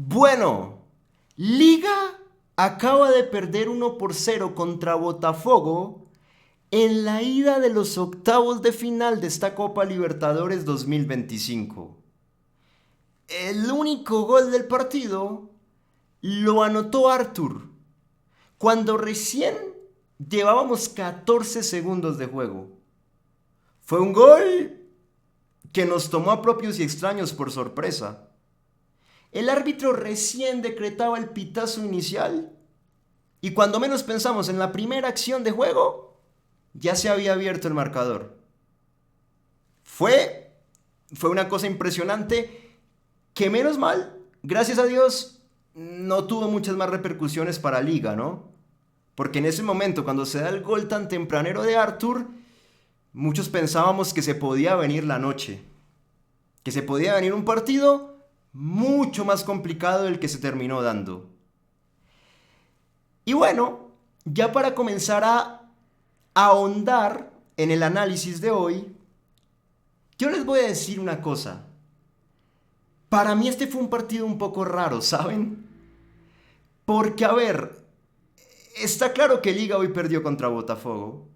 Bueno, Liga acaba de perder 1-0 contra Botafogo en la ida de los octavos de final de esta Copa Libertadores 2025. El único gol del partido lo anotó Arthur cuando recién llevábamos 14 segundos de juego. Fue un gol que nos tomó a propios y extraños por sorpresa. El árbitro recién decretaba el pitazo inicial y cuando menos pensamos en la primera acción de juego, ya se había abierto el marcador. Fue, fue una cosa impresionante que menos mal, gracias a Dios, no tuvo muchas más repercusiones para Liga, ¿no? Porque en ese momento, cuando se da el gol tan tempranero de Arthur, muchos pensábamos que se podía venir la noche, que se podía venir un partido mucho más complicado del que se terminó dando. Y bueno, ya para comenzar a ahondar en el análisis de hoy, yo les voy a decir una cosa. Para mí este fue un partido un poco raro, ¿saben? Porque, a ver, está claro que Liga hoy perdió contra Botafogo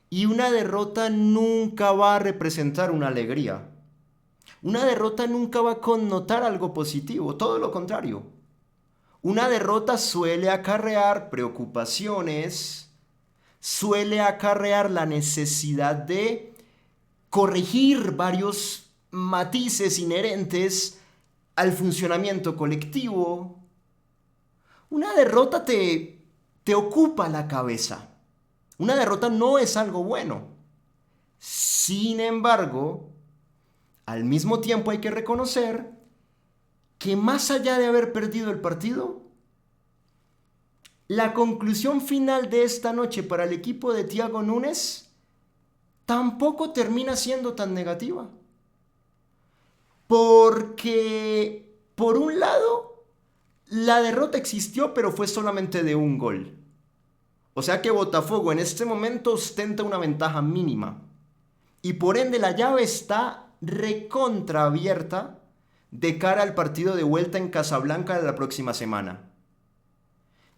y una derrota nunca va a representar una alegría. Una derrota nunca va a connotar algo positivo, todo lo contrario. Una derrota suele acarrear preocupaciones, suele acarrear la necesidad de corregir varios matices inherentes al funcionamiento colectivo. Una derrota te ocupa la cabeza. Una derrota no es algo bueno. Sin embargo, al mismo tiempo hay que reconocer que más allá de haber perdido el partido, la conclusión final de esta noche para el equipo de Thiago Núñez tampoco termina siendo tan negativa. Porque, por un lado, la derrota existió, pero fue solamente de un gol. O sea que Botafogo en este momento ostenta una ventaja mínima. Y por ende la llave está recontra abierta de cara al partido de vuelta en Casablanca de la próxima semana.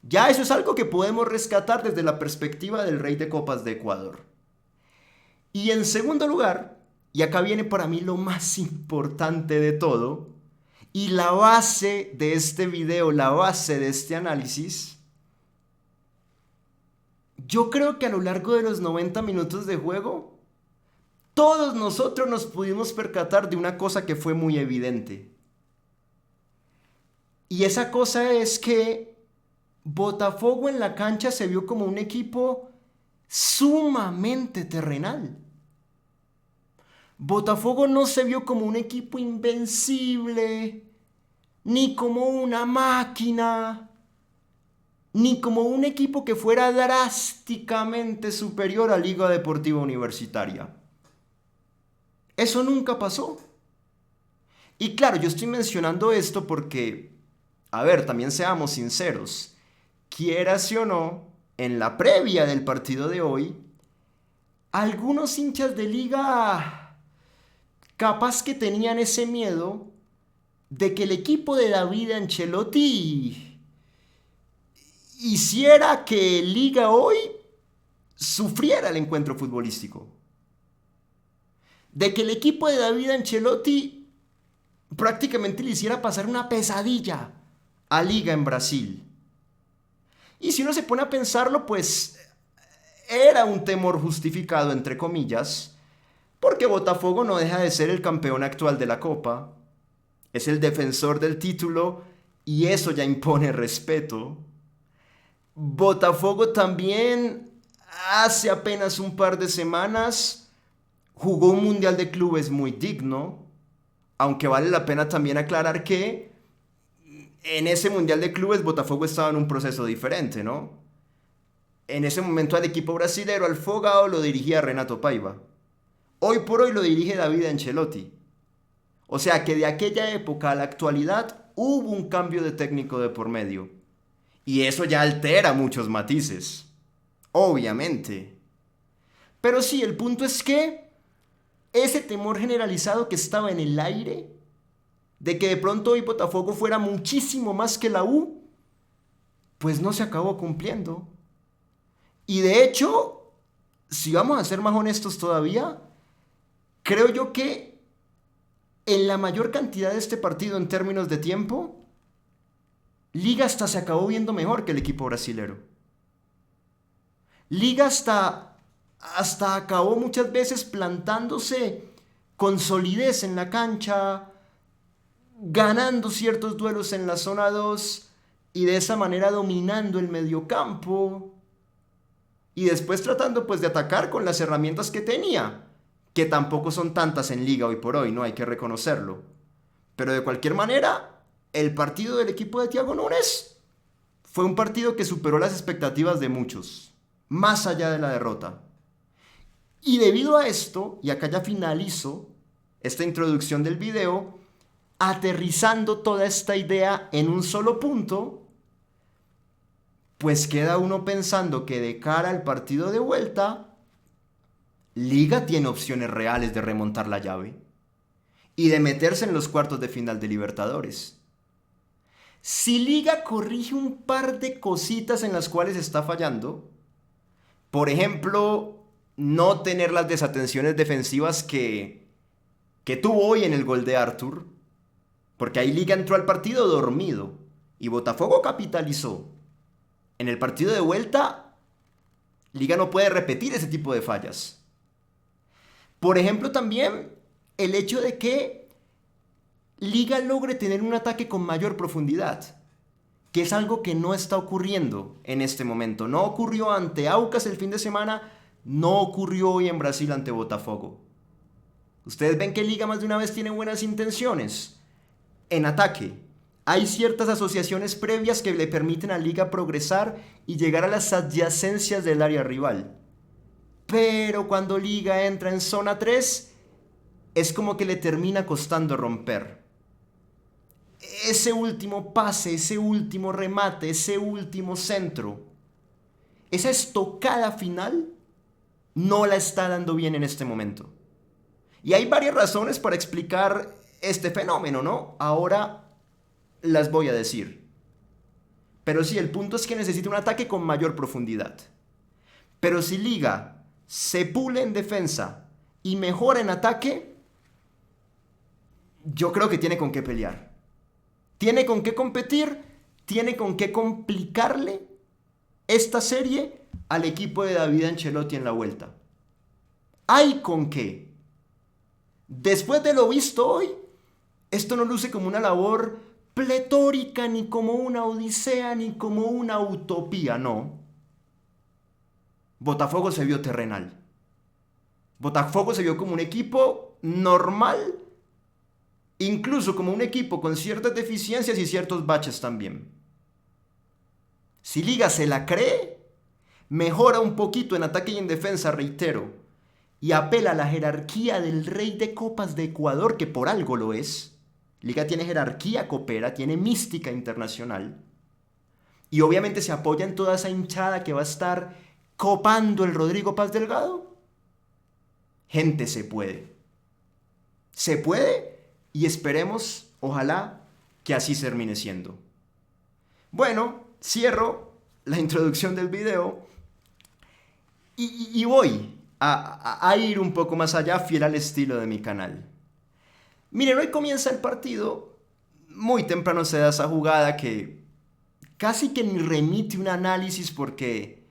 Ya eso es algo que podemos rescatar desde la perspectiva del Rey de Copas de Ecuador. Y en segundo lugar, y acá viene para mí lo más importante de todo, y la base de este video, la base de este análisis, yo creo que a lo largo de los 90 minutos de juego, todos nosotros nos pudimos percatar de una cosa que fue muy evidente. Y esa cosa es que Botafogo en la cancha se vio como un equipo sumamente terrenal. Botafogo no se vio como un equipo invencible, ni como una máquina, ni como un equipo que fuera drásticamente superior a Liga Deportiva Universitaria. Eso nunca pasó. Y claro, yo estoy mencionando esto porque, a ver, también seamos sinceros, quieras o no, en la previa del partido de hoy, algunos hinchas de Liga capaz que tenían ese miedo de que el equipo de David Ancelotti hiciera que Liga hoy sufriera el encuentro futbolístico. De que el equipo de David Ancelotti prácticamente le hiciera pasar una pesadilla a Liga en Brasil. Y si uno se pone a pensarlo, pues era un temor justificado, entre comillas, porque Botafogo no deja de ser el campeón actual de la Copa, es el defensor del título y eso ya impone respeto. Botafogo también hace apenas un par de semanas jugó un Mundial de Clubes muy digno, aunque vale la pena también aclarar que en ese Mundial de Clubes Botafogo estaba en un proceso diferente, ¿no? En ese momento al equipo brasilero, al Fogao, lo dirigía Renato Paiva. Hoy por hoy lo dirige David Ancelotti. O sea que de aquella época a la actualidad hubo un cambio de técnico de por medio. Y eso ya altera muchos matices. Obviamente. Pero sí, el punto es que ese temor generalizado que estaba en el aire de que de pronto hoy Botafogo fuera muchísimo más que la U, pues no se acabó cumpliendo. Y de hecho, si vamos a ser más honestos todavía, creo yo que en la mayor cantidad de este partido en términos de tiempo, Liga hasta se acabó viendo mejor que el equipo brasilero. Liga hasta acabó muchas veces plantándose con solidez en la cancha, ganando ciertos duelos en la zona 2 y de esa manera dominando el mediocampo y después tratando pues de atacar con las herramientas que tenía, que tampoco son tantas en Liga hoy por hoy, no hay que reconocerlo. Pero de cualquier manera, el partido del equipo de Thiago Núñez fue un partido que superó las expectativas de muchos, más allá de la derrota. Y debido a esto, y acá ya finalizo esta introducción del video, aterrizando toda esta idea en un solo punto, pues queda uno pensando que de cara al partido de vuelta, Liga tiene opciones reales de remontar la llave y de meterse en los cuartos de final de Libertadores. Si Liga corrige un par de cositas en las cuales está fallando, por ejemplo, no tener las desatenciones defensivas que tuvo hoy en el gol de Arthur, porque ahí Liga entró al partido dormido y Botafogo capitalizó. En el partido de vuelta, Liga no puede repetir ese tipo de fallas. Por ejemplo, también el hecho de que Liga logre tener un ataque con mayor profundidad, que es algo que no está ocurriendo en este momento. No ocurrió ante Aucas el fin de semana, no ocurrió hoy en Brasil ante Botafogo. Ustedes ven que Liga más de una vez tiene buenas intenciones en ataque. Hay ciertas asociaciones previas que le permiten a Liga progresar y llegar a las adyacencias del área rival. Pero cuando Liga entra en zona 3, es como que le termina costando romper. Ese último pase, ese último remate, ese último centro, esa estocada final, no la está dando bien en este momento. Y hay varias razones para explicar este fenómeno, ¿no? Ahora las voy a decir. Pero sí, el punto es que necesita un ataque con mayor profundidad. Pero si Liga se pule en defensa y mejora en ataque, yo creo que tiene con qué pelear. Tiene con qué competir, tiene con qué complicarle esta serie al equipo de David Ancelotti en la vuelta. Hay con qué. Después de lo visto hoy, esto no luce como una labor pletórica, ni como una odisea, ni como una utopía, no. Botafogo se vio terrenal. Botafogo se vio como un equipo normal, incluso como un equipo con ciertas deficiencias y ciertos baches también. Si Liga se la cree, mejora un poquito en ataque y en defensa, reitero, y apela a la jerarquía del Rey de Copas de Ecuador, que por algo lo es. Liga tiene jerarquía copera, tiene mística internacional, y obviamente se apoya en toda esa hinchada que va a estar copando el Rodrigo Paz Delgado. Gente, se puede. Se puede, y esperemos, ojalá, que así termine siendo. Bueno, cierro la introducción del video y voy a ir un poco más allá, fiel al estilo de mi canal. Miren, hoy comienza el partido, muy temprano se da esa jugada que casi que ni remite un análisis porque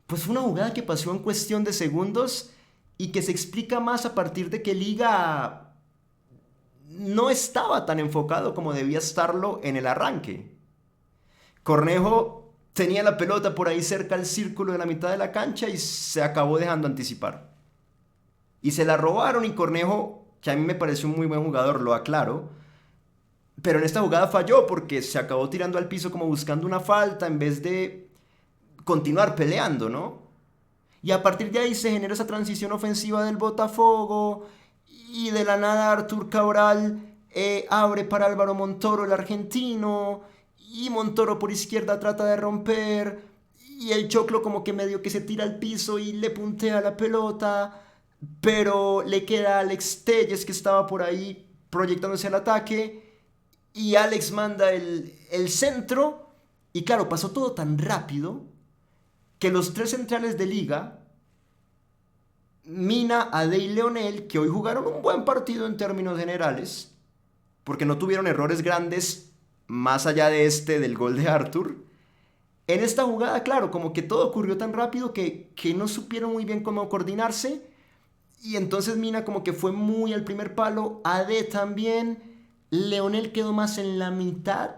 pues fue una jugada que pasó en cuestión de segundos y que se explica más a partir de que Liga no estaba tan enfocado como debía estarlo en el arranque. Cornejo tenía la pelota por ahí cerca al círculo de la mitad de la cancha y se acabó dejando anticipar. Y se la robaron y Cornejo, que a mí me pareció un muy buen jugador, lo aclaro, pero en esta jugada falló porque se acabó tirando al piso como buscando una falta en vez de continuar peleando, ¿no? Y a partir de ahí se genera esa transición ofensiva del Botafogo y de la nada Arthur Cabral abre para Álvaro Montoro, el argentino, y Montoro por izquierda trata de romper y el Choclo como que medio que se tira al piso y le puntea la pelota, pero le queda a Alex Telles que estaba por ahí proyectándose al ataque y Alex manda el centro. Y claro, pasó todo tan rápido que los tres centrales de Liga, Mina, Ade y Leonel, que hoy jugaron un buen partido en términos generales, porque no tuvieron errores grandes más allá de del gol de Arthur. En esta jugada, claro, como que todo ocurrió tan rápido que no supieron muy bien cómo coordinarse. Y entonces Mina como que fue muy al primer palo, Ade también, Leonel quedó más en la mitad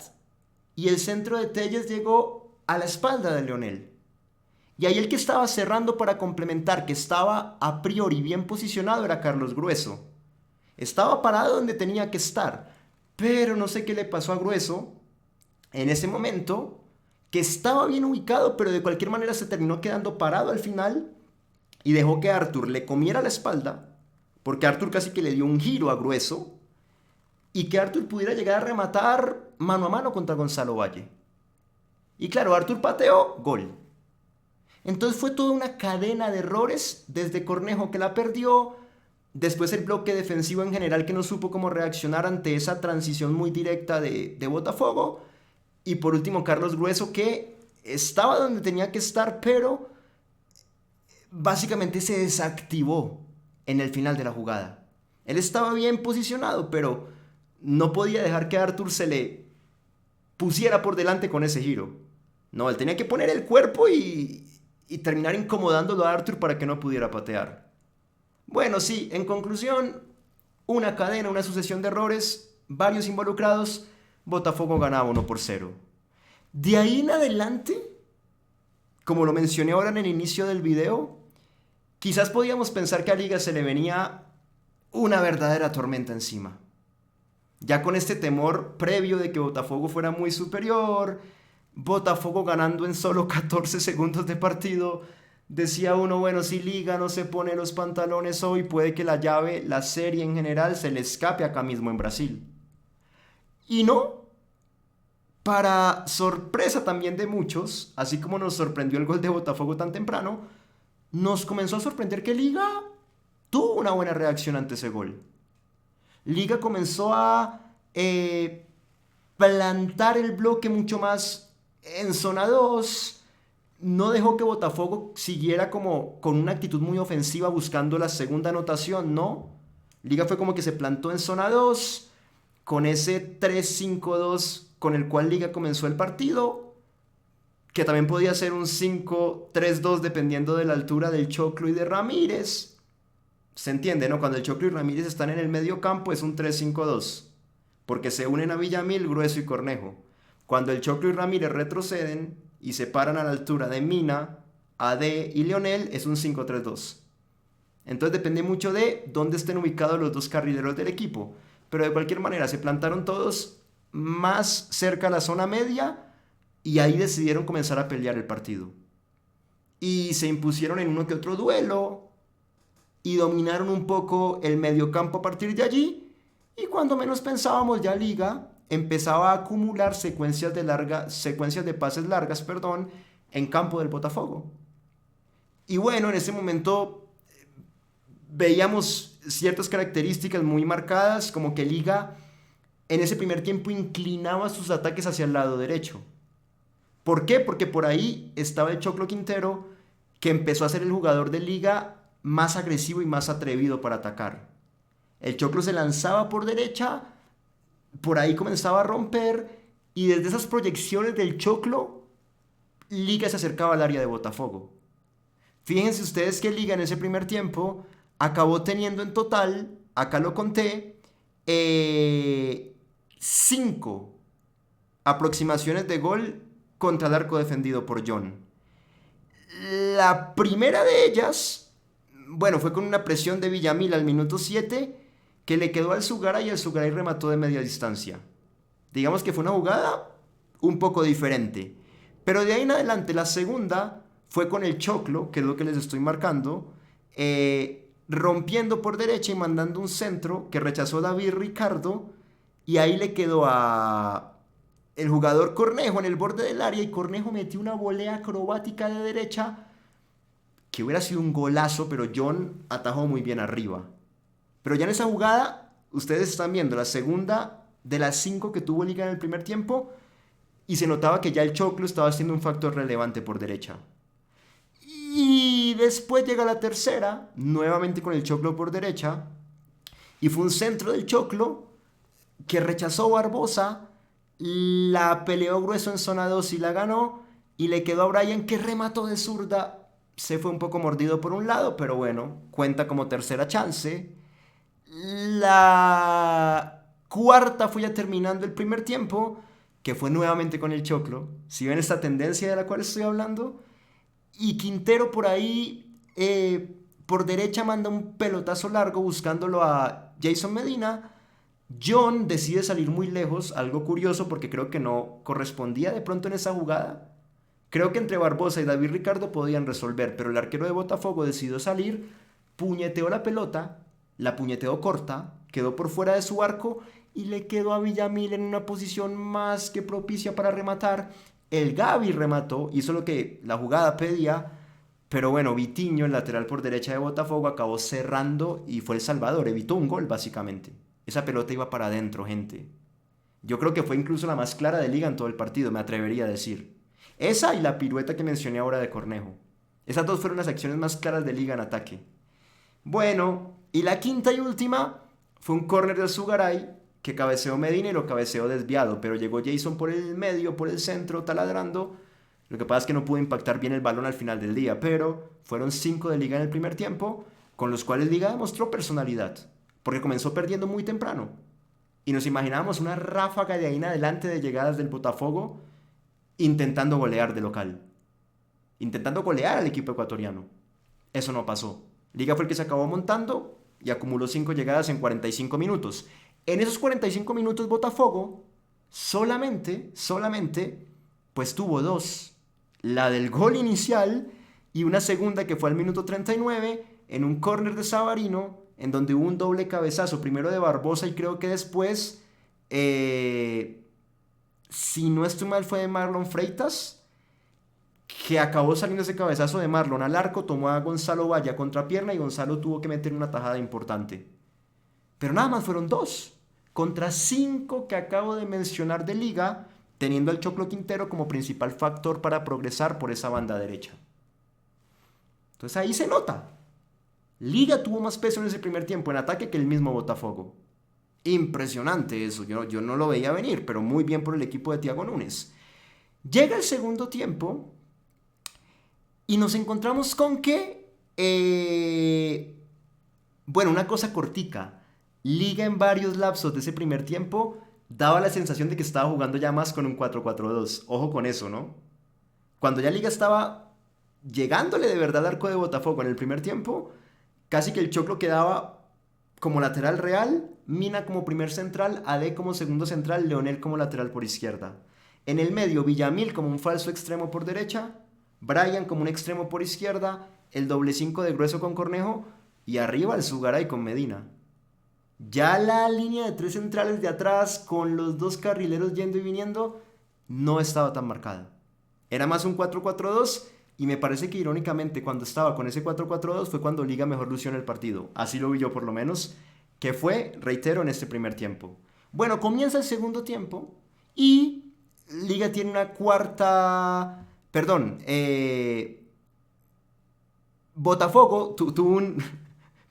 y el centro de Telles llegó a la espalda de Leonel. Y ahí el que estaba cerrando para complementar, que estaba a priori bien posicionado, era Carlos Grueso. Estaba parado donde tenía que estar, pero no sé qué le pasó a Grueso en ese momento, que estaba bien ubicado, pero de cualquier manera se terminó quedando parado al final y dejó que Arthur le comiera la espalda, porque Arthur casi que le dio un giro a Grueso, y que Arthur pudiera llegar a rematar mano a mano contra Gonzalo Valle. Y claro, Arthur pateó, gol. Entonces fue toda una cadena de errores, desde Cornejo que la perdió, después el bloque defensivo en general que no supo cómo reaccionar ante esa transición muy directa de Botafogo, y por último Carlos Grueso que estaba donde tenía que estar, pero básicamente se desactivó en el final de la jugada. Él estaba bien posicionado, pero no podía dejar que Arthur se le pusiera por delante con ese giro. No, él tenía que poner el cuerpo y terminar incomodándolo a Arthur para que no pudiera patear. Bueno, sí, en conclusión, una cadena, una sucesión de errores, varios involucrados, Botafogo ganaba 1-0. De ahí en adelante, como lo mencioné ahora en el inicio del video, quizás podíamos pensar que a Liga se le venía una verdadera tormenta encima. Ya con este temor previo de que Botafogo fuera muy superior, Botafogo ganando en solo 14 segundos de partido, decía uno, bueno, si Liga no se pone los pantalones hoy, puede que la llave, la serie en general, se le escape acá mismo en Brasil. Y no, para sorpresa también de muchos, así como nos sorprendió el gol de Botafogo tan temprano, nos comenzó a sorprender que Liga tuvo una buena reacción ante ese gol. Liga comenzó a plantar el bloque mucho más en zona 2. No dejó que Botafogo siguiera como con una actitud muy ofensiva buscando la segunda anotación, no. Liga fue como que se plantó en zona 2 con ese 3-5-2 con el cual Liga comenzó el partido, que también podía ser un 5-3-2 dependiendo de la altura del Choclo y de Ramírez. Se entiende, ¿no? Cuando el Choclo y Ramírez están en el medio campo es un 3-5-2, porque se unen a Villamil, Grueso y Cornejo. Cuando el Choclo y Ramírez retroceden y se paran a la altura de Mina, Ade y Leonel, es un 5-3-2. Entonces depende mucho de dónde estén ubicados los dos carrileros del equipo. Pero de cualquier manera se plantaron todos más cerca a la zona media y ahí decidieron comenzar a pelear el partido. Y se impusieron en uno que otro duelo y dominaron un poco el mediocampo a partir de allí. Y cuando menos pensábamos ya Liga empezaba a acumular secuencias de pases largas, en campo del Botafogo. Y bueno, en ese momento veíamos ciertas características muy marcadas, como que Liga en ese primer tiempo inclinaba sus ataques hacia el lado derecho. ¿Por qué? Porque por ahí estaba el Choclo Quintero, que empezó a ser el jugador de Liga más agresivo y más atrevido para atacar. El Choclo se lanzaba por derecha, por ahí comenzaba a romper, y desde esas proyecciones del Choclo, Liga se acercaba al área de Botafogo. Fíjense ustedes que Liga en ese primer tiempo acabó teniendo en total, acá lo conté, 5 aproximaciones de gol contra el arco defendido por John. La primera de ellas, bueno, fue con una presión de Villamil al minuto 7 que le quedó al Zugaray y el Zugaray remató de media distancia. Digamos que fue una jugada un poco diferente. Pero de ahí en adelante la segunda fue con el Choclo, que es lo que les estoy marcando, rompiendo por derecha y mandando un centro que rechazó David Ricardo y ahí le quedó a el jugador Cornejo en el borde del área y Cornejo metió una volea acrobática de derecha que hubiera sido un golazo, pero John atajó muy bien arriba. Pero ya en esa jugada, ustedes están viendo la segunda de las 5 que tuvo Liga en el primer tiempo, y se notaba que ya el Choclo estaba siendo un factor relevante por derecha. Y después llega la tercera, nuevamente con el Choclo por derecha, y fue un centro del Choclo que rechazó Barbosa, la peleó grueso en zona 2 y la ganó, y le quedó a Brian que remató de zurda, se fue un poco mordido por un lado, pero bueno, cuenta como tercera chance. La cuarta fue ya terminando el primer tiempo, que fue nuevamente con el Choclo. Si ven esta tendencia de la cual estoy hablando, y Quintero por ahí, por derecha manda un pelotazo largo buscándolo a Jason Medina. John decide salir muy lejos, algo curioso porque creo que no correspondía de pronto en esa jugada. Creo que entre Barbosa y David Ricardo podían resolver, pero el arquero de Botafogo decidió salir, puñeteó la pelota, la puñeteó corta, quedó por fuera de su arco y le quedó a Villamil en una posición más que propicia para rematar. El Gavi remató, hizo lo que la jugada pedía, pero bueno, Vitiño, el lateral por derecha de Botafogo, acabó cerrando y fue el salvador, evitó un gol básicamente. Esa pelota iba para adentro, gente. Yo creo que fue incluso la más clara de Liga en todo el partido, me atrevería a decir. Esa y la pirueta que mencioné ahora de Cornejo. Esas dos fueron las acciones más claras de Liga en ataque. Bueno, y la quinta y última fue un córner de Zugaray que cabeceó Medina y lo cabeceó desviado, pero llegó Jason por el medio, por el centro, taladrando. Lo que pasa es que no pudo impactar bien el balón al final del día, pero fueron 5 de Liga en el primer tiempo, con los cuales Liga demostró personalidad, porque comenzó perdiendo muy temprano. Y nos imaginábamos una ráfaga de ahí en adelante de llegadas del Botafogo intentando golear de local. Intentando golear al equipo ecuatoriano. Eso no pasó. Liga fue el que se acabó montando y acumuló 5 llegadas en 45 minutos. En esos 45 minutos Botafogo solamente, pues tuvo 2. La del gol inicial y una segunda que fue al minuto 39 en un córner de Savarino, en donde hubo un doble cabezazo, primero de Barbosa y creo que después, si no estoy mal, fue de Marlon Freitas, que acabó saliendo ese cabezazo de Marlon al arco, tomó a Gonzalo Valle a contrapierna y Gonzalo tuvo que meter una tajada importante. Pero nada más fueron 2, contra 5 que acabo de mencionar de Liga, teniendo al Choclo Quintero como principal factor para progresar por esa banda derecha. Entonces ahí se nota. Liga tuvo más peso en ese primer tiempo en ataque que el mismo Botafogo. Impresionante eso, yo no lo veía venir, pero muy bien por el equipo de Thiago Núñez. Llega el segundo tiempo y nos encontramos con que, bueno, una cosa cortica. Liga en varios lapsos de ese primer tiempo daba la sensación de que estaba jugando ya más con un 4-4-2. Ojo con eso, ¿no? Cuando ya Liga estaba llegándole de verdad al arco de Botafogo en el primer tiempo, casi que el Choclo quedaba como lateral real, Mina como primer central, AD como segundo central, Leonel como lateral por izquierda. En el medio, Villamil como un falso extremo por derecha, Brian como un extremo por izquierda, el doble 5 de Grueso con Cornejo y arriba el Zugaray con Medina. Ya la línea de 3 centrales de atrás con los 2 carrileros yendo y viniendo no estaba tan marcada. Era más un 4-4-2 y me parece que irónicamente cuando estaba con ese 4-4-2 fue cuando Liga mejor lució en el partido. Así lo vi yo por lo menos, que fue, reitero, en este primer tiempo. Bueno, comienza el segundo tiempo y Liga tiene una cuarta... Perdón, Botafogo tuvo un...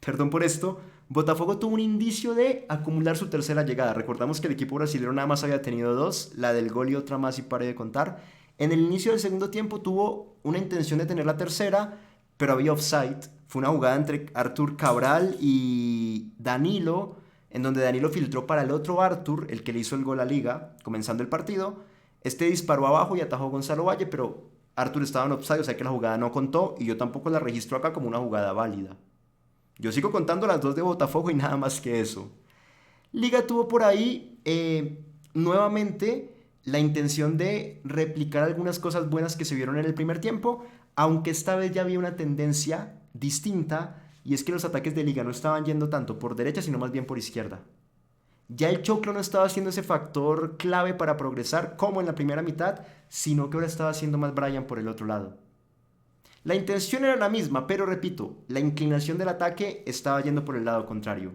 Perdón por esto. Botafogo tuvo un indicio de acumular su tercera llegada. Recordamos que el equipo brasileño nada más había tenido 2, la del gol y otra más y paré de contar. En el inicio del segundo tiempo tuvo una intención de tener la tercera, pero había offside. Fue una jugada entre Artur Cabral y Danilo, en donde Danilo filtró para el otro Artur, el que le hizo el gol a Liga, comenzando el partido. Este disparó abajo y atajó Gonzalo Valle, pero Artur estaba en offside, o sea que la jugada no contó y yo tampoco la registro acá como una jugada válida. Yo sigo contando las 2 de Botafogo y nada más que eso. Liga tuvo por ahí nuevamente la intención de replicar algunas cosas buenas que se vieron en el primer tiempo, aunque esta vez ya había una tendencia distinta y es que los ataques de Liga no estaban yendo tanto por derecha sino más bien por izquierda. Ya el Choclo no estaba siendo ese factor clave para progresar como en la primera mitad, sino que ahora estaba siendo más Brian por el otro lado. La intención era la misma, pero repito, la inclinación del ataque estaba yendo por el lado contrario.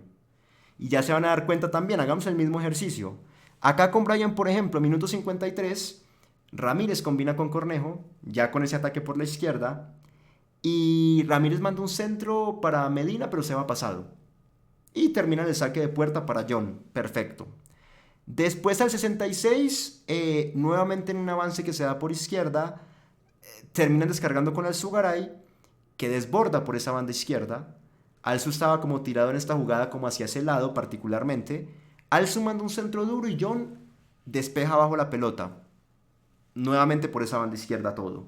Y ya se van a dar cuenta también, hagamos el mismo ejercicio. Acá con Bryan, por ejemplo, minuto 53, Ramírez combina con Cornejo, ya con ese ataque por la izquierda, y Ramírez manda un centro para Medina, pero se va pasado. Y termina el saque de puerta para John, perfecto. Después al 66, nuevamente en un avance que se da por izquierda, terminan descargando con Alzugaray, que desborda por esa banda izquierda. Alzu estaba como tirado en esta jugada como hacia ese lado particularmente. Alzu manda un centro duro y John despeja abajo la pelota. Nuevamente por esa banda izquierda todo.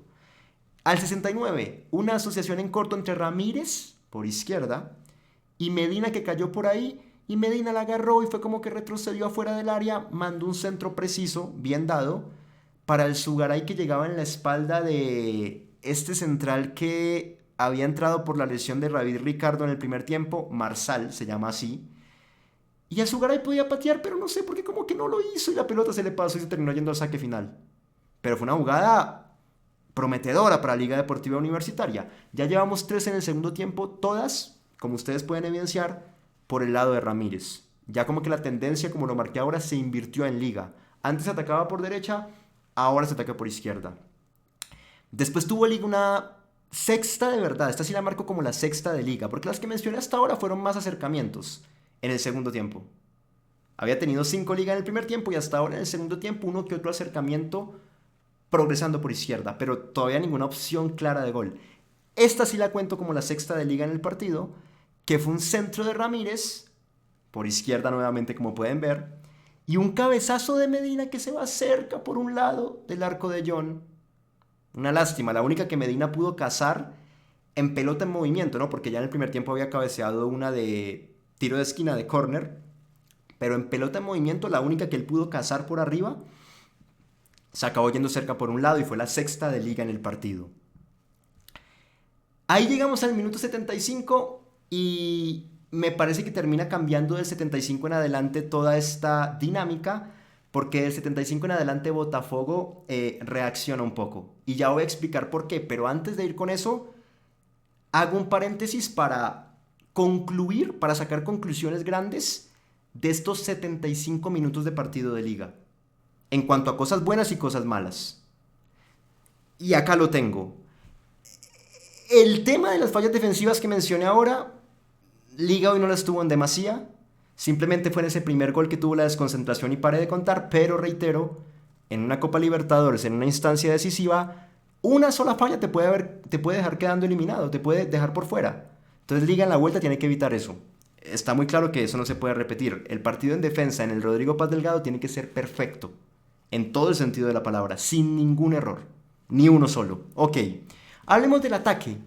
Al 69, una asociación en corto entre Ramírez, por izquierda, y Medina que cayó por ahí. Y Medina la agarró y fue como que retrocedió afuera del área, mandó un centro preciso, bien dado, para el Sugaray que llegaba en la espalda de este central que había entrado por la lesión de David Ricardo en el primer tiempo, Marsal se llama así. Y el Sugaray podía patear, pero no sé por qué como que no lo hizo y la pelota se le pasó y se terminó yendo al saque final. Pero fue una jugada prometedora para la Liga Deportiva Universitaria. Ya llevamos 3 en el segundo tiempo, todas, como ustedes pueden evidenciar, por el lado de Ramírez. Ya como que la tendencia, como lo marqué ahora, se invirtió en Liga. Antes se atacaba por derecha, ahora se ataca por izquierda. Después tuvo Liga una sexta de verdad. Esta sí la marco como la sexta de Liga, porque las que mencioné hasta ahora fueron más acercamientos en el segundo tiempo. Había tenido 5 Liga en el primer tiempo y hasta ahora en el segundo tiempo uno que otro acercamiento progresando por izquierda, pero todavía ninguna opción clara de gol. Esta sí la cuento como la sexta de Liga en el partido, que fue un centro de Ramírez, por izquierda nuevamente como pueden ver, y un cabezazo de Medina que se va cerca por un lado del arco de John. Una lástima, la única que Medina pudo cazar en pelota en movimiento, ¿no? Porque ya en el primer tiempo había cabeceado una de tiro de esquina de córner, pero en pelota en movimiento la única que él pudo cazar por arriba se acabó yendo cerca por un lado y fue la sexta de Liga en el partido. Ahí llegamos al minuto 75 y me parece que termina cambiando del 75 en adelante toda esta dinámica, porque del 75 en adelante Botafogo reacciona un poco. Y ya voy a explicar por qué, pero antes de ir con eso, hago un paréntesis para concluir, para sacar conclusiones grandes de estos 75 minutos de partido de Liga, en cuanto a cosas buenas y cosas malas. Y acá lo tengo. El tema de las fallas defensivas que mencioné ahora, Liga hoy no las tuvo en demasía. Simplemente fue en ese primer gol que tuvo la desconcentración y paré de contar. Pero reitero, en una Copa Libertadores, en una instancia decisiva, una sola falla te puede dejar quedando eliminado, te puede dejar por fuera. Entonces Liga en la vuelta tiene que evitar eso. Está muy claro que eso no se puede repetir. El partido en defensa en el Rodrigo Paz Delgado tiene que ser perfecto. En todo el sentido de la palabra, sin ningún error. Ni uno solo. Ok, hablemos del ataque.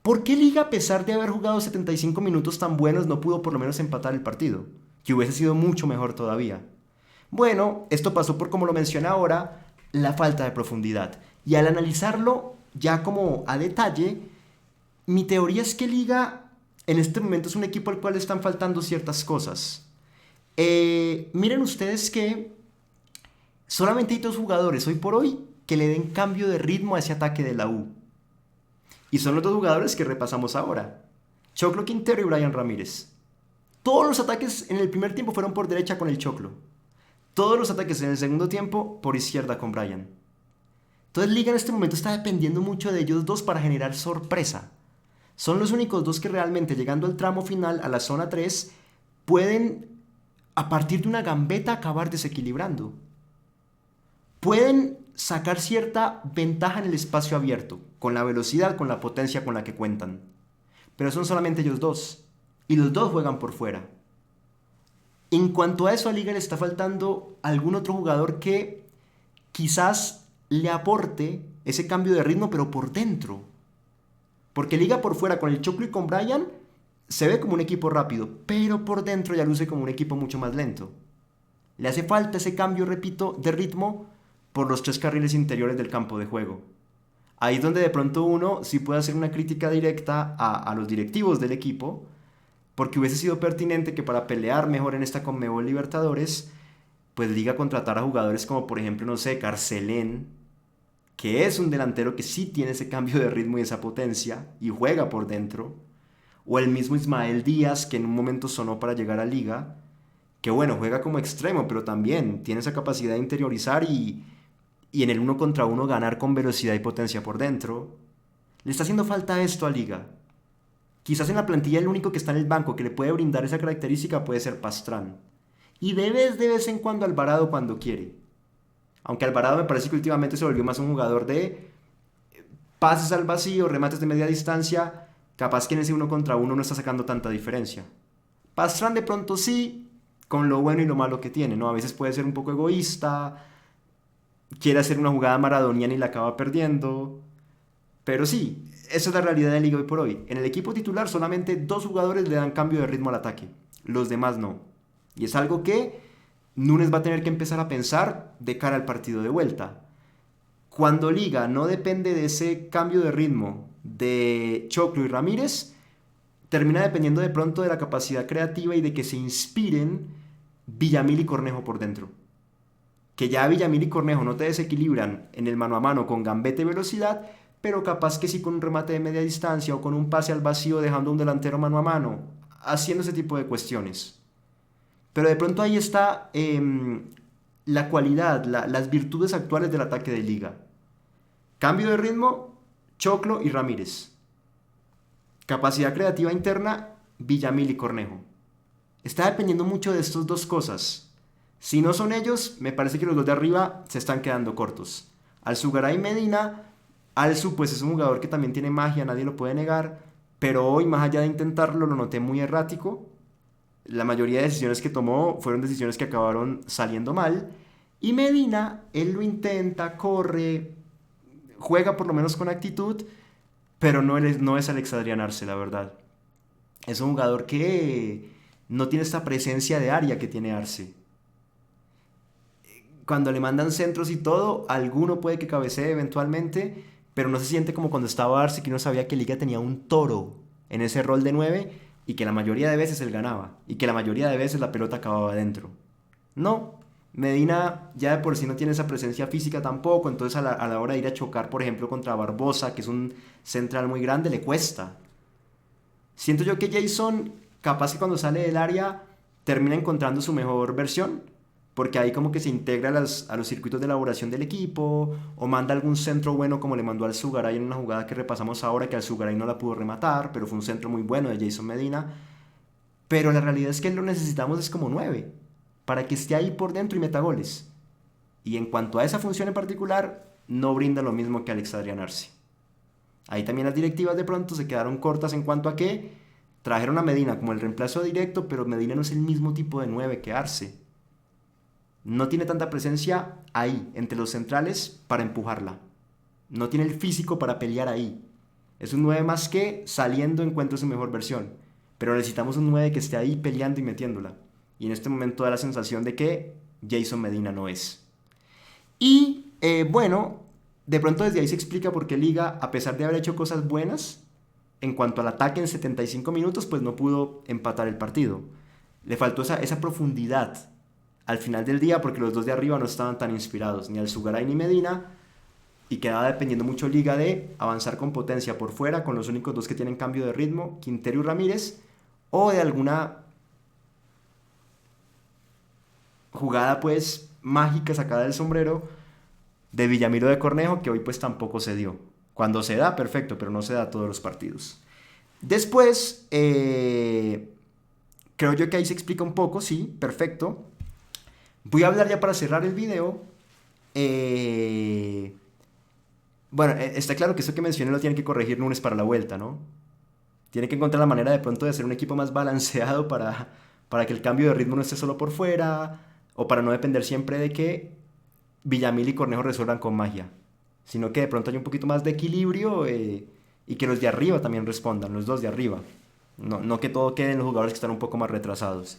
¿Por qué Liga, a pesar de haber jugado 75 minutos tan buenos, no pudo por lo menos empatar el partido? Que hubiese sido mucho mejor todavía. Bueno, esto pasó por, como lo mencioné ahora, la falta de profundidad. Y al analizarlo ya como a detalle, mi teoría es que Liga en este momento es un equipo al cual le están faltando ciertas cosas. Miren ustedes que solamente hay 2 jugadores hoy por hoy que le den cambio de ritmo a ese ataque de la U. Y son los 2 jugadores que repasamos ahora. Choclo Quintero y Bryan Ramírez. Todos los ataques en el primer tiempo fueron por derecha con el Choclo. Todos los ataques en el segundo tiempo por izquierda con Bryan. Entonces Liga en este momento está dependiendo mucho de ellos 2 para generar sorpresa. Son los únicos 2 que realmente, llegando al tramo final, a la zona 3, pueden, a partir de una gambeta, acabar desequilibrando. Pueden sacar cierta ventaja en el espacio abierto, con la velocidad, con la potencia con la que cuentan. Pero son solamente ellos 2, y los 2 juegan por fuera. En cuanto a eso, a Liga le está faltando algún otro jugador que quizás le aporte ese cambio de ritmo, pero por dentro. Porque Liga por fuera con el Choclo y con Bryan se ve como un equipo rápido, pero por dentro ya luce como un equipo mucho más lento. Le hace falta ese cambio, repito, de ritmo por los 3 carriles interiores del campo de juego. Ahí es donde de pronto uno sí puede hacer una crítica directa a los directivos del equipo, porque hubiese sido pertinente que para pelear mejor en esta Conmebol Libertadores, pues Liga contratar a jugadores como por ejemplo, no sé, Carcelén, que es un delantero que sí tiene ese cambio de ritmo y esa potencia y juega por dentro, o el mismo Ismael Díaz, que en un momento sonó para llegar a Liga, que bueno, juega como extremo, pero también tiene esa capacidad de interiorizar y en el uno contra uno ganar con velocidad y potencia por dentro. Le está haciendo falta esto a Liga. Quizás en la plantilla el único que está en el banco que le puede brindar esa característica puede ser Pastrán. Y de vez en cuando Alvarado cuando quiere. Aunque Alvarado me parece que últimamente se volvió más un jugador de pases al vacío, remates de media distancia. Capaz que en ese uno contra uno no está sacando tanta diferencia. Pastrán de pronto sí, con lo bueno y lo malo que tiene, ¿no? A veces puede ser un poco egoísta, quiere hacer una jugada maradoniana y la acaba perdiendo. Pero sí, esa es la realidad de la liga hoy por hoy. En el equipo titular solamente dos jugadores le dan cambio de ritmo al ataque, los demás no. Y es algo que Núñez va a tener que empezar a pensar de cara al partido de vuelta. Cuando Liga no depende de ese cambio de ritmo de Choclo y Ramírez, termina dependiendo de pronto de la capacidad creativa y de que se inspiren Villamil y Cornejo por dentro. Que ya Villamil y Cornejo no te desequilibran en el mano a mano con gambete y velocidad, pero capaz que sí con un remate de media distancia o con un pase al vacío dejando un delantero mano a mano, haciendo ese tipo de cuestiones. Pero de pronto ahí está la cualidad, las virtudes actuales del ataque de Liga. Cambio de ritmo, Choclo y Ramírez. Capacidad creativa interna, Villamil y Cornejo. Está dependiendo mucho de estas dos cosas. Si no son ellos, me parece que los dos de arriba se están quedando cortos. Alzugaray y Medina. Alzu pues es un jugador que también tiene magia, nadie lo puede negar. Pero hoy, más allá de intentarlo, lo noté muy errático. La mayoría de decisiones que tomó fueron decisiones que acabaron saliendo mal. Y Medina, él lo intenta, corre, juega por lo menos con actitud, pero no es Alex Adrián Arce, la verdad. Es un jugador que no tiene esta presencia de área que tiene Arce. Cuando le mandan centros y todo, alguno puede que cabecee eventualmente, pero no se siente como cuando estaba Arce, que uno sabía que Liga tenía un toro en ese rol de 9 y que la mayoría de veces él ganaba y que la mayoría de veces la pelota acababa adentro. No, Medina ya de por sí no tiene esa presencia física tampoco, entonces a la hora de ir a chocar, por ejemplo, contra Barbosa, que es un central muy grande, le cuesta. Siento yo que Jason, capaz que cuando sale del área, termina encontrando su mejor versión, porque ahí como que se integra a los circuitos de elaboración del equipo, o manda algún centro bueno como le mandó al Zugaray en una jugada que repasamos ahora, que al Zugaray no la pudo rematar, pero fue un centro muy bueno de Jason Medina. Pero la realidad es que lo necesitamos es como 9 para que esté ahí por dentro y meta goles. Y en cuanto a esa función en particular, no brinda lo mismo que Alex Adrián Arce. Ahí también las directivas de pronto se quedaron cortas en cuanto a que trajeron a Medina como el reemplazo directo, pero Medina no es el mismo tipo de 9 que Arce. No tiene tanta presencia ahí, entre los centrales, para empujarla. No tiene el físico para pelear ahí. Es un 9 más que saliendo encuentra su mejor versión. Pero necesitamos un 9 que esté ahí peleando y metiéndola. Y en este momento da la sensación de que Jason Medina no es. Y bueno, de pronto desde ahí se explica por qué Liga, a pesar de haber hecho cosas buenas, en cuanto al ataque en 75 minutos, pues no pudo empatar el partido. Le faltó esa profundidad al final del día porque los dos de arriba no estaban tan inspirados, ni Alzugaray ni Medina, y quedaba dependiendo mucho Liga de avanzar con potencia por fuera, con los únicos dos que tienen cambio de ritmo, Quintero y Ramírez, o de alguna jugada pues mágica sacada del sombrero de Villamiro de Cornejo, que hoy pues tampoco se dio. Cuando se da, perfecto, pero no se da todos los partidos. Después, creo yo que ahí se explica un poco, sí, perfecto. Voy a hablar ya para cerrar el video. Bueno, está claro que esto que mencioné lo tiene que corregir Núñez para la vuelta, ¿no? Tiene que encontrar la manera de pronto de hacer un equipo más balanceado para que el cambio de ritmo no esté solo por fuera, o para no depender siempre de que Villamil y Cornejo resuelvan con magia, sino que de pronto hay un poquito más de equilibrio y que los de arriba también respondan, los dos de arriba. No que todo quede en los jugadores que están un poco más retrasados.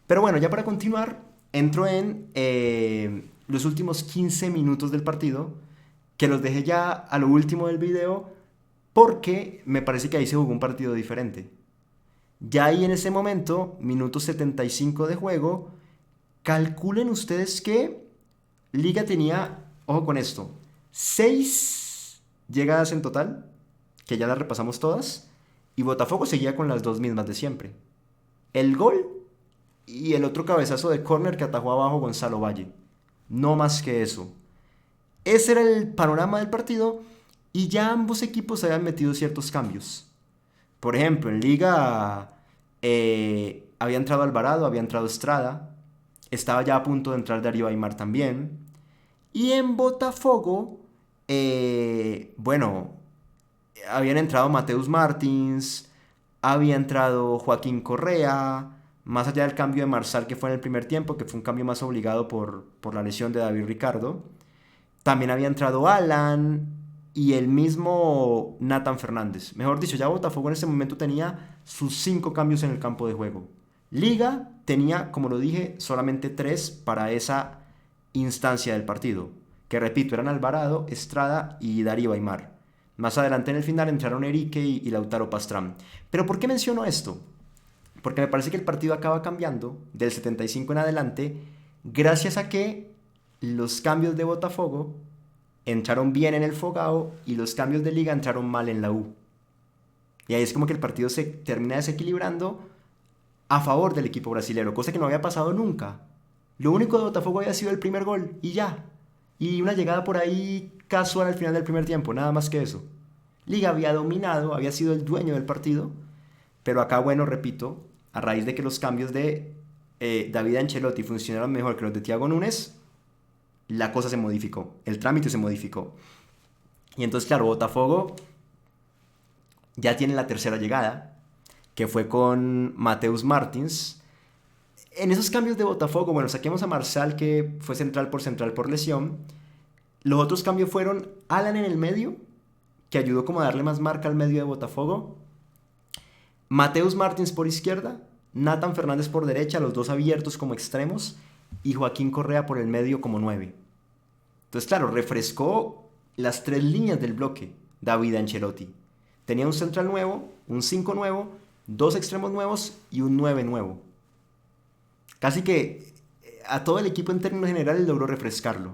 Pero bueno, ya para continuar, entro en los últimos 15 minutos del partido, que los dejé ya a lo último del video, porque me parece que ahí se jugó un partido diferente. Ya ahí en ese momento, minuto 75 de juego, calculen ustedes que Liga tenía, ojo con esto, 6 llegadas en total, que ya las repasamos todas, y Botafogo seguía con las dos mismas de siempre. El gol y el otro cabezazo de córner que atajó abajo Gonzalo Valle. No más que eso. Ese era el panorama del partido y ya ambos equipos habían metido ciertos cambios. Por ejemplo, en Liga había entrado Alvarado, había entrado Estrada, estaba ya a punto de entrar Darío Aimar también. Y en Botafogo, bueno, habían entrado Mateus Martins, había entrado Joaquín Correa, más allá del cambio de Marsal que fue en el primer tiempo, que fue un cambio más obligado por la lesión de David Ricardo. También había entrado Alan y el mismo Nathan Fernández. Mejor dicho, ya Botafogo en ese momento tenía sus 5 cambios en el campo de juego. Liga tenía, como lo dije, solamente 3 para esa instancia del partido. Que repito, eran Alvarado, Estrada y Darío Aimar. Más adelante en el final entraron Erique y Lautaro Pastrán. Pero ¿por qué menciono esto? Porque me parece que el partido acaba cambiando del 75 en adelante gracias a que los cambios de Botafogo entraron bien en el Fogao y los cambios de Liga entraron mal en la U. Y ahí es como que el partido se termina desequilibrando a favor del equipo brasilero, cosa que no había pasado nunca. Lo único de Botafogo había sido el primer gol y ya. Y una llegada por ahí casual al final del primer tiempo, nada más que eso. Liga había dominado, había sido el dueño del partido, pero acá, bueno, repito, a raíz de que los cambios de David Ancelotti funcionaron mejor que los de Thiago Núñez, la cosa se modificó, el trámite se modificó. Y entonces, claro, Botafogo ya tiene la tercera llegada, que fue con Mateus Martins. En esos cambios de Botafogo, bueno, saquemos a Marsal, que fue central por lesión. Los otros cambios fueron Alan en el medio, que ayudó como a darle más marca al medio de Botafogo. Mateus Martins por izquierda, Nathan Fernández por derecha, los dos abiertos como extremos, y Joaquín Correa por el medio como 9. Entonces, claro, refrescó las 3 líneas del bloque David Ancelotti. Tenía un central nuevo, un 5 nuevo, 2 extremos nuevos y un 9 nuevo. Casi que a todo el equipo en términos generales logró refrescarlo.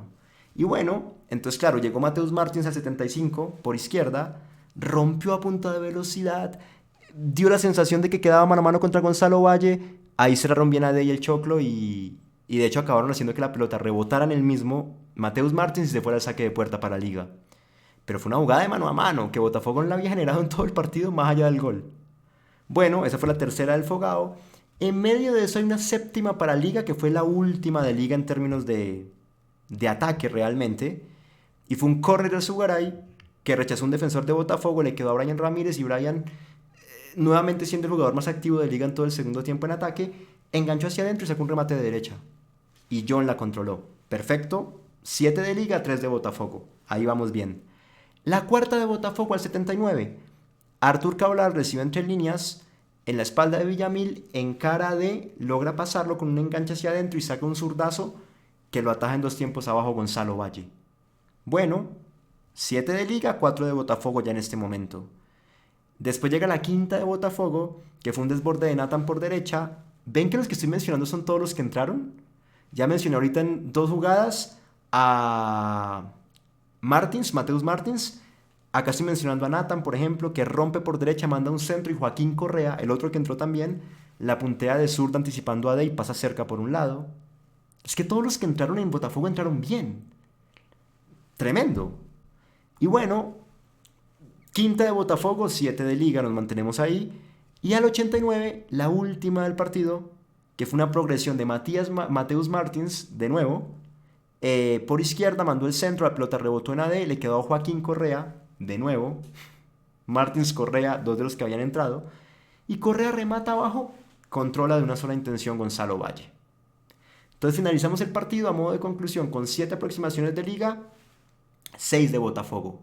Y bueno, entonces claro, llegó Mateus Martins al 75 por izquierda, rompió a punta de velocidad, dio la sensación de que quedaba mano a mano contra Gonzalo Valle, ahí cerraron bien a Dey y el Choclo y de hecho acabaron haciendo que la pelota rebotara en el mismo Mateus Martins y se fuera al saque de puerta para Liga. Pero fue una jugada de mano a mano que Botafogo no la había generado en todo el partido más allá del gol. Bueno, esa fue la tercera del Fogao. En medio de eso hay una séptima para Liga, que fue la última de Liga en términos de ataque realmente. Y fue un córner de Zugaray que rechazó un defensor de Botafogo, le quedó a Brian Ramírez y Brian, nuevamente siendo el jugador más activo de Liga en todo el segundo tiempo en ataque, enganchó hacia adentro y sacó un remate de derecha. Y John la controló. Perfecto. 7 de Liga, 3 de Botafogo. Ahí vamos bien. La cuarta de Botafogo al 79. Artur Cabral recibe entre líneas en la espalda de Villamil, en cara de, logra pasarlo con un enganche hacia adentro y saca un zurdazo que lo ataja en 2 tiempos abajo Gonzalo Valle. Bueno, 7 de Liga, 4 de Botafogo ya en este momento. Después llega la quinta de Botafogo, que fue un desborde de Nathan por derecha. ¿Ven que los que estoy mencionando son todos los que entraron? Ya mencioné ahorita en 2 jugadas a Mateus Martins. Acá estoy mencionando a Nathan, por ejemplo, que rompe por derecha, manda un centro, y Joaquín Correa, el otro que entró también, la puntea de zurda anticipando a Dey, pasa cerca por un lado. Es que todos los que entraron en Botafogo entraron bien. Tremendo. Y bueno, quinta de Botafogo, 7 de Liga, nos mantenemos ahí. Y al 89, la última del partido, que fue una progresión de Mateus Martins, de nuevo. Por izquierda mandó el centro, la pelota rebotó en AD, le quedó a Joaquín Correa, de nuevo. Martins, Correa, 2 de los que habían entrado. Y Correa remata abajo, controla de una sola intención Gonzalo Valle. Entonces finalizamos el partido a modo de conclusión con 7 aproximaciones de Liga, 6 de Botafogo.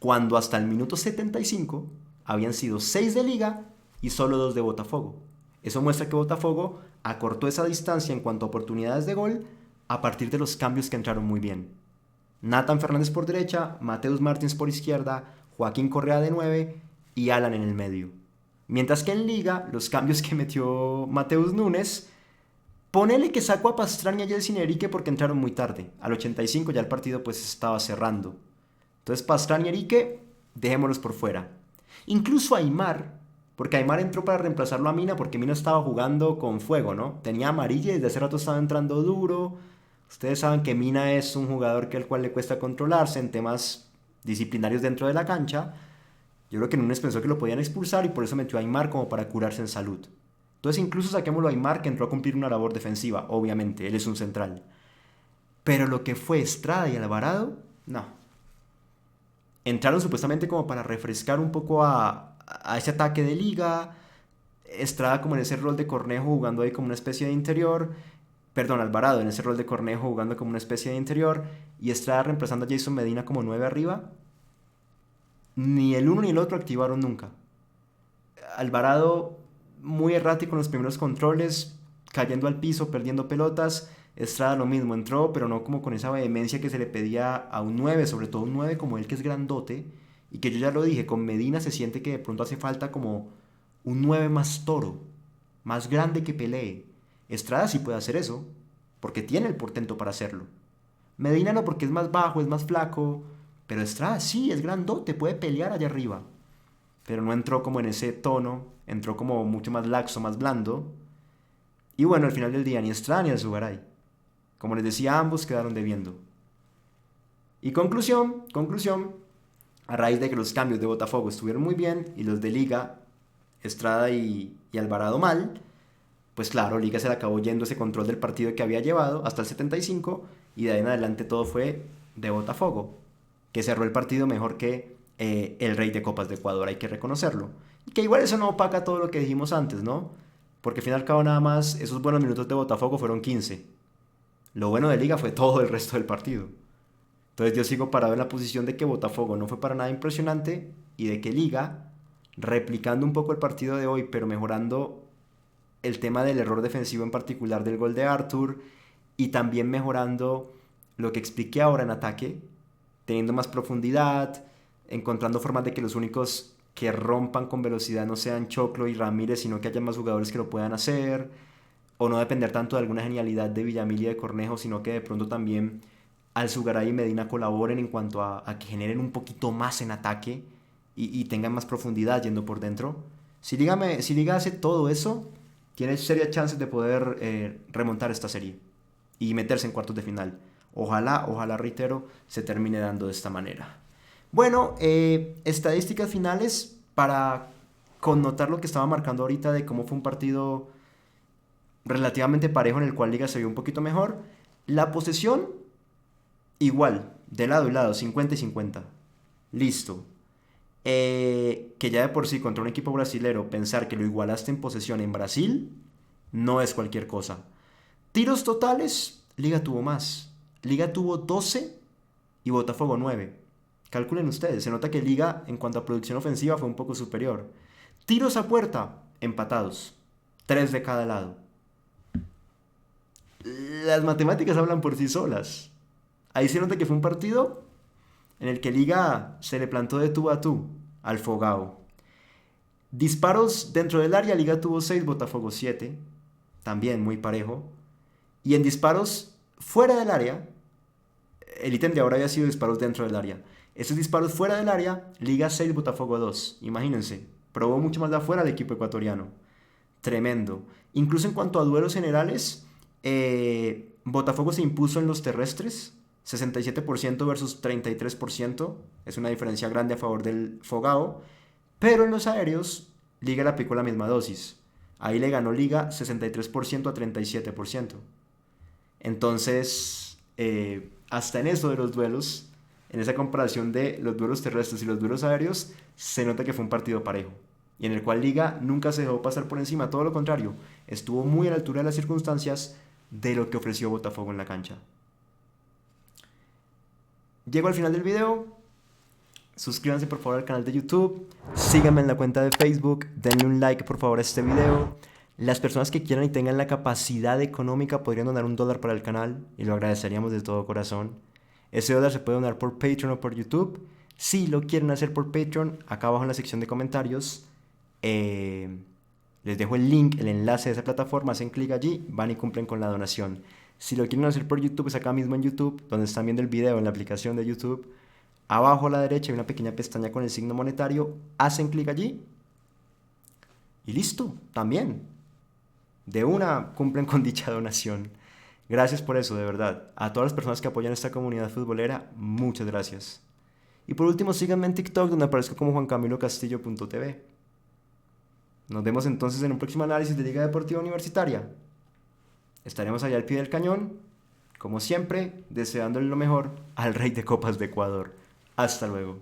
Cuando hasta el minuto 75 habían sido 6 de Liga y solo 2 de Botafogo. Eso muestra que Botafogo acortó esa distancia en cuanto a oportunidades de gol a partir de los cambios que entraron muy bien. Nathan Fernández por derecha, Mateus Martins por izquierda, Joaquín Correa de 9 y Alan en el medio. Mientras que en Liga, los cambios que metió Mateus Núñez, ponele que sacó a Pastrán y a Yeltsin Erique porque entraron muy tarde. Al 85 ya el partido pues estaba cerrando. Entonces Pastrán y Erique, dejémoslos por fuera. Incluso Aimar, Porque Aymar entró para reemplazarlo a Mina porque Mina estaba jugando con fuego, ¿no? Tenía amarilla y desde hace rato estaba entrando duro. Ustedes saben que Mina es un jugador que al cual le cuesta controlarse en temas disciplinarios dentro de la cancha. Yo creo que Núñez pensó que lo podían expulsar y por eso metió a Aymar como para curarse en salud. Entonces incluso saquémoslo a Aymar que entró a cumplir una labor defensiva, obviamente, él es un central. Pero lo que fue Estrada y Alvarado, no. Entraron supuestamente como para refrescar un poco a ese ataque de liga. Estrada como en ese rol de Cornejo jugando ahí como una especie de interior. Perdón, Alvarado en ese rol de Cornejo jugando como una especie de interior. Y Estrada reemplazando a Jason Medina como 9 arriba. Ni el uno ni el otro activaron nunca. Alvarado muy errático en los primeros controles, cayendo al piso, perdiendo pelotas. Estrada lo mismo, entró, pero no como con esa vehemencia que se le pedía a un 9, sobre todo un 9 como él que es grandote. Y que yo ya lo dije, con Medina se siente que de pronto hace falta como un 9 más toro, más grande que pelee. Estrada sí puede hacer eso, porque tiene el portento para hacerlo. Medina no, porque es más bajo, es más flaco. Pero Estrada sí, es grandote, puede pelear allá arriba. Pero no entró como en ese tono, entró como mucho más laxo, más blando. Y bueno, al final del día ni Estrada ni Alzugaray. Como les decía, ambos quedaron debiendo. Y conclusión, a raíz de que los cambios de Botafogo estuvieron muy bien y los de Liga, Estrada y Alvarado mal, pues claro, Liga se le acabó yendo ese control del partido que había llevado hasta el 75 y de ahí en adelante todo fue de Botafogo, que cerró el partido mejor que el Rey de Copas de Ecuador, hay que reconocerlo. Y que igual eso no opaca todo lo que dijimos antes, ¿no? Porque al fin y al cabo nada más esos buenos minutos de Botafogo fueron 15. Lo bueno de Liga fue todo el resto del partido. Entonces yo sigo parado en la posición de que Botafogo no fue para nada impresionante y de que Liga, replicando un poco el partido de hoy, pero mejorando el tema del error defensivo en particular del gol de Arthur y también mejorando lo que expliqué ahora en ataque, teniendo más profundidad, encontrando formas de que los únicos que rompan con velocidad no sean Choclo y Ramírez, sino que haya más jugadores que lo puedan hacer, o no depender tanto de alguna genialidad de Villamil y de Cornejo, sino que de pronto también Alzugaray y Medina colaboren en cuanto a que generen un poquito más en ataque y tengan más profundidad yendo por dentro. Si Liga hace todo eso, tiene serias chances de poder remontar esta serie y meterse en cuartos de final. Ojalá, reitero, se termine dando de esta manera. Bueno, estadísticas finales para connotar lo que estaba marcando ahorita de cómo fue un partido relativamente parejo en el cual Liga se vio un poquito mejor. La posesión, igual, de lado y lado, 50 y 50. Listo. Que ya de por sí contra un equipo brasilero pensar que lo igualaste en posesión en Brasil no es cualquier cosa. Tiros totales, Liga tuvo más. Liga tuvo 12 y Botafogo 9. Calculen ustedes, se nota que Liga en cuanto a producción ofensiva fue un poco superior. Tiros a puerta, empatados. 3 de cada lado. Las matemáticas hablan por sí solas. Ahí se nota que fue un partido en el que Liga se le plantó de tú a tú al Fogao. Disparos dentro del área, Liga tuvo 6, Botafogo 7. También muy parejo. Y en disparos fuera del área, el ítem de ahora había sido disparos dentro del área. Esos disparos fuera del área, Liga 6, Botafogo 2. Imagínense, probó mucho más de afuera el equipo ecuatoriano. Tremendo. Incluso en cuanto a duelos generales, Botafogo se impuso en los terrestres, 67% versus 33%. Es una diferencia grande a favor del Fogao. Pero en los aéreos, Liga le aplicó la misma dosis. Ahí le ganó Liga 63% a 37%. Entonces, hasta en eso de los duelos, en esa comparación de los duelos terrestres y los duelos aéreos, se nota que fue un partido parejo. Y en el cual Liga nunca se dejó pasar por encima, todo lo contrario, estuvo muy a la altura de las circunstancias de lo que ofreció Botafogo en la cancha. Llego al final del video. Suscríbanse por favor al canal de YouTube, síganme en la cuenta de Facebook, denle un like por favor a este video. Las personas que quieran y tengan la capacidad económica podrían donar $1 para el canal y lo agradeceríamos de todo corazón. Ese dólar se puede donar por Patreon o por YouTube. Si lo quieren hacer por Patreon, acá abajo en la sección de comentarios les dejo el link, el enlace de esa plataforma, hacen clic allí, van y cumplen con la donación. Si lo quieren hacer por YouTube, es acá mismo en YouTube, donde están viendo el video en la aplicación de YouTube. Abajo a la derecha hay una pequeña pestaña con el signo monetario, hacen clic allí Y listo, también. De una cumplen con dicha donación. Gracias por eso, de verdad. A todas las personas que apoyan esta comunidad futbolera, muchas gracias. Y por último, síganme en TikTok, donde aparezco como juancamilocastillo.tv. Nos vemos entonces en un próximo análisis de Liga Deportiva Universitaria. Estaremos allá al pie del cañón, como siempre, deseándole lo mejor al Rey de Copas de Ecuador. Hasta luego.